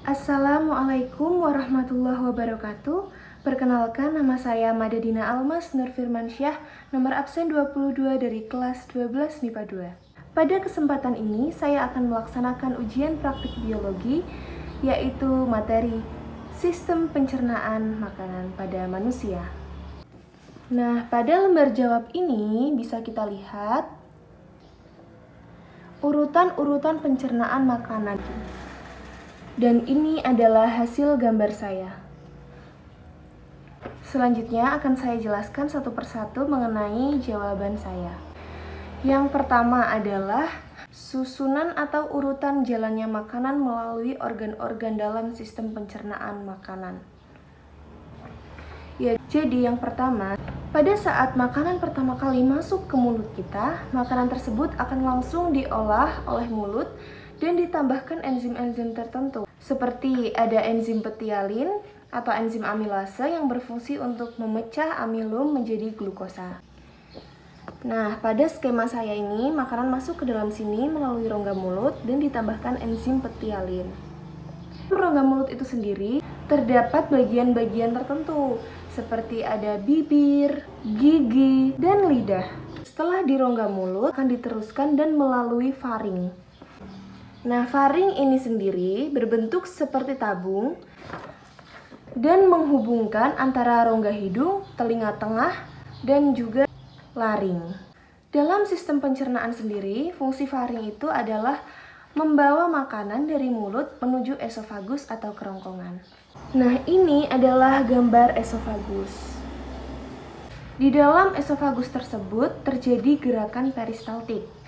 Assalamualaikum warahmatullahi wabarakatuh. Perkenalkan, nama saya Madadina Almas Nur Firmansyah, nomor absen 22 dari kelas 12 MIPA 2. Pada kesempatan ini, saya akan melaksanakan ujian praktik biologi, yaitu materi sistem pencernaan makanan pada manusia. Nah, pada lembar jawab ini bisa kita lihat urutan-urutan pencernaan makanan. Dan ini adalah hasil gambar saya. Selanjutnya akan saya jelaskan satu persatu mengenai jawaban saya. Yang pertama adalah susunan atau urutan jalannya makanan melalui organ-organ dalam sistem pencernaan makanan. Ya, jadi yang pertama, pada saat makanan pertama kali masuk ke mulut kita, makanan tersebut akan langsung diolah oleh mulut dan ditambahkan enzim-enzim tertentu. Seperti ada enzim petialin atau enzim amilase yang berfungsi untuk memecah amilum menjadi glukosa. Nah, pada skema saya ini, makanan masuk ke dalam sini melalui rongga mulut dan ditambahkan enzim petialin. Dalam rongga mulut itu sendiri terdapat bagian-bagian tertentu, seperti ada bibir, gigi, dan lidah. Setelah di rongga mulut, akan diteruskan dan melalui faring. Nah, faring ini sendiri berbentuk seperti tabung dan menghubungkan antara rongga hidung, telinga tengah, dan juga laring. Dalam sistem pencernaan sendiri, fungsi faring itu adalah membawa makanan dari mulut menuju esofagus atau kerongkongan. Nah, ini adalah gambar esofagus. Di dalam esofagus tersebut terjadi gerakan peristaltik.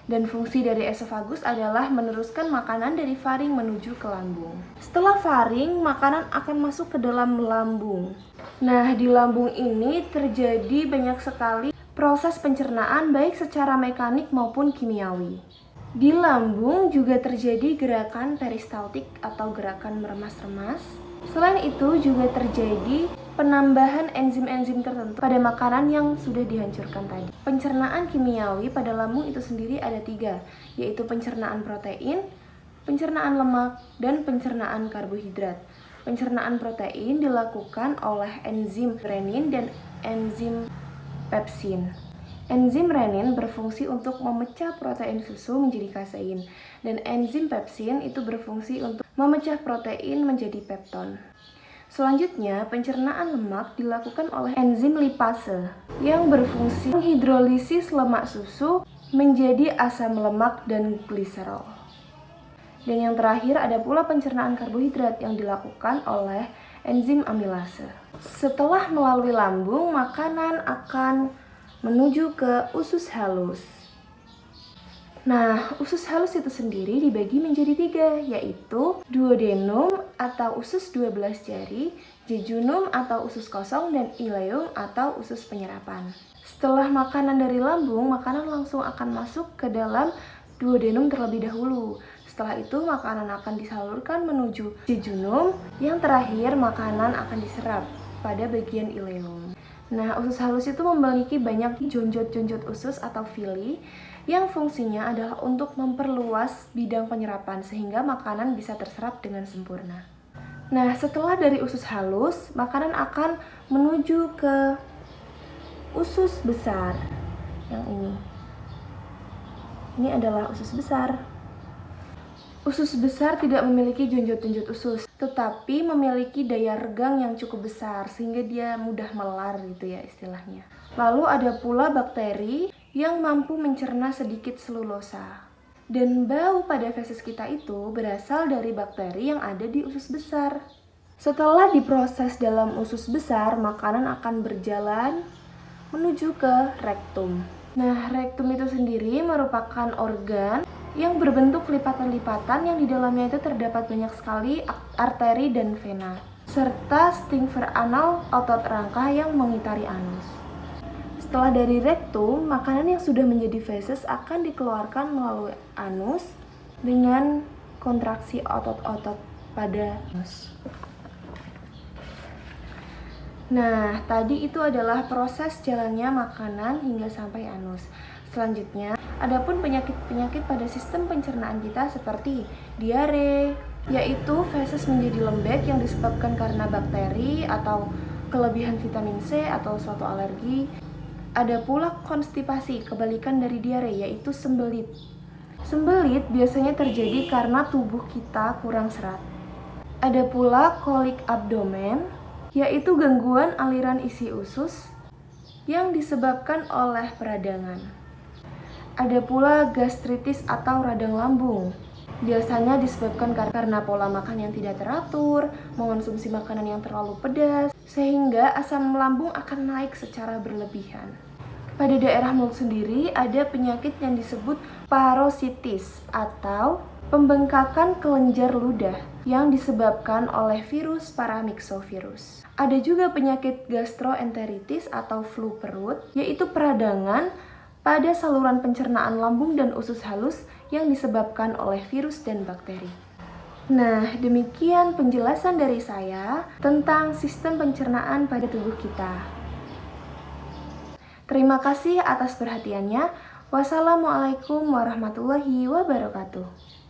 Dan fungsi dari esofagus adalah meneruskan makanan dari faring menuju ke lambung. Setelah faring, makanan akan masuk ke dalam lambung. Nah, di lambung ini terjadi banyak sekali proses pencernaan baik secara mekanik maupun kimiawi. Di lambung juga terjadi gerakan peristaltik atau gerakan meremas-remas. Selain itu juga terjadi penambahan enzim-enzim tertentu pada makanan yang sudah dihancurkan tadi. Pencernaan kimiawi pada lambung itu sendiri ada 3, yaitu pencernaan protein, pencernaan lemak, dan pencernaan karbohidrat. Pencernaan protein dilakukan oleh enzim renin dan enzim pepsin. Enzim renin berfungsi untuk memecah protein susu menjadi kasein, dan enzim pepsin itu berfungsi untuk memecah protein menjadi pepton. Selanjutnya, pencernaan lemak dilakukan oleh enzim lipase yang berfungsi menghidrolisis lemak susu menjadi asam lemak dan gliserol. Dan yang terakhir ada pula pencernaan karbohidrat yang dilakukan oleh enzim amilase. Setelah melalui lambung, makanan akan menuju ke usus halus. Nah, usus halus itu sendiri dibagi menjadi 3, yaitu duodenum atau usus 12 jari, jejunum atau usus kosong, dan ileum atau usus penyerapan. Setelah makanan dari lambung, makanan langsung akan masuk ke dalam duodenum terlebih dahulu. Setelah itu, makanan akan disalurkan menuju jejunum. Yang terakhir, makanan akan diserap pada bagian ileum. Nah, usus halus itu memiliki banyak jonjot-jonjot usus atau villi yang fungsinya adalah untuk memperluas bidang penyerapan sehingga makanan bisa terserap dengan sempurna. Nah, setelah dari usus halus, makanan akan menuju ke usus besar. Yang ini. Ini adalah usus besar. Usus besar tidak memiliki jonjot-jonjot usus, tetapi memiliki daya regang yang cukup besar sehingga dia mudah melar gitu ya istilahnya. Lalu ada pula bakteri yang mampu mencerna sedikit selulosa. Dan bau pada feses kita itu berasal dari bakteri yang ada di usus besar. Setelah diproses dalam usus besar, makanan akan berjalan menuju ke rektum. Nah, rektum itu sendiri merupakan organ yang berbentuk lipatan-lipatan yang di dalamnya itu terdapat banyak sekali arteri dan vena, serta sphincter anal, otot rangka yang mengitari anus. Setelah dari rektum, makanan yang sudah menjadi feses akan dikeluarkan melalui anus dengan kontraksi otot-otot pada anus. Nah, tadi itu adalah proses jalannya makanan hingga sampai anus. Selanjutnya, adapun penyakit-penyakit pada sistem pencernaan kita seperti diare, yaitu feses menjadi lembek yang disebabkan karena bakteri atau kelebihan vitamin C atau suatu alergi. Ada pula konstipasi, kebalikan dari diare, yaitu sembelit. Sembelit biasanya terjadi karena tubuh kita kurang serat. Ada pula kolik abdomen, yaitu gangguan aliran isi usus yang disebabkan oleh peradangan. Ada pula gastritis atau radang lambung. Biasanya disebabkan karena pola makan yang tidak teratur, mengonsumsi makanan yang terlalu pedas, sehingga asam lambung akan naik secara berlebihan. Pada daerah mulut sendiri ada penyakit yang disebut parositis atau pembengkakan kelenjar ludah yang disebabkan oleh virus paramyxovirus. Ada juga penyakit gastroenteritis atau flu perut, yaitu peradangan pada saluran pencernaan lambung dan usus halus yang disebabkan oleh virus dan bakteri. Nah, demikian penjelasan dari saya tentang sistem pencernaan pada tubuh kita. Terima kasih atas perhatiannya. Wassalamualaikum warahmatullahi wabarakatuh.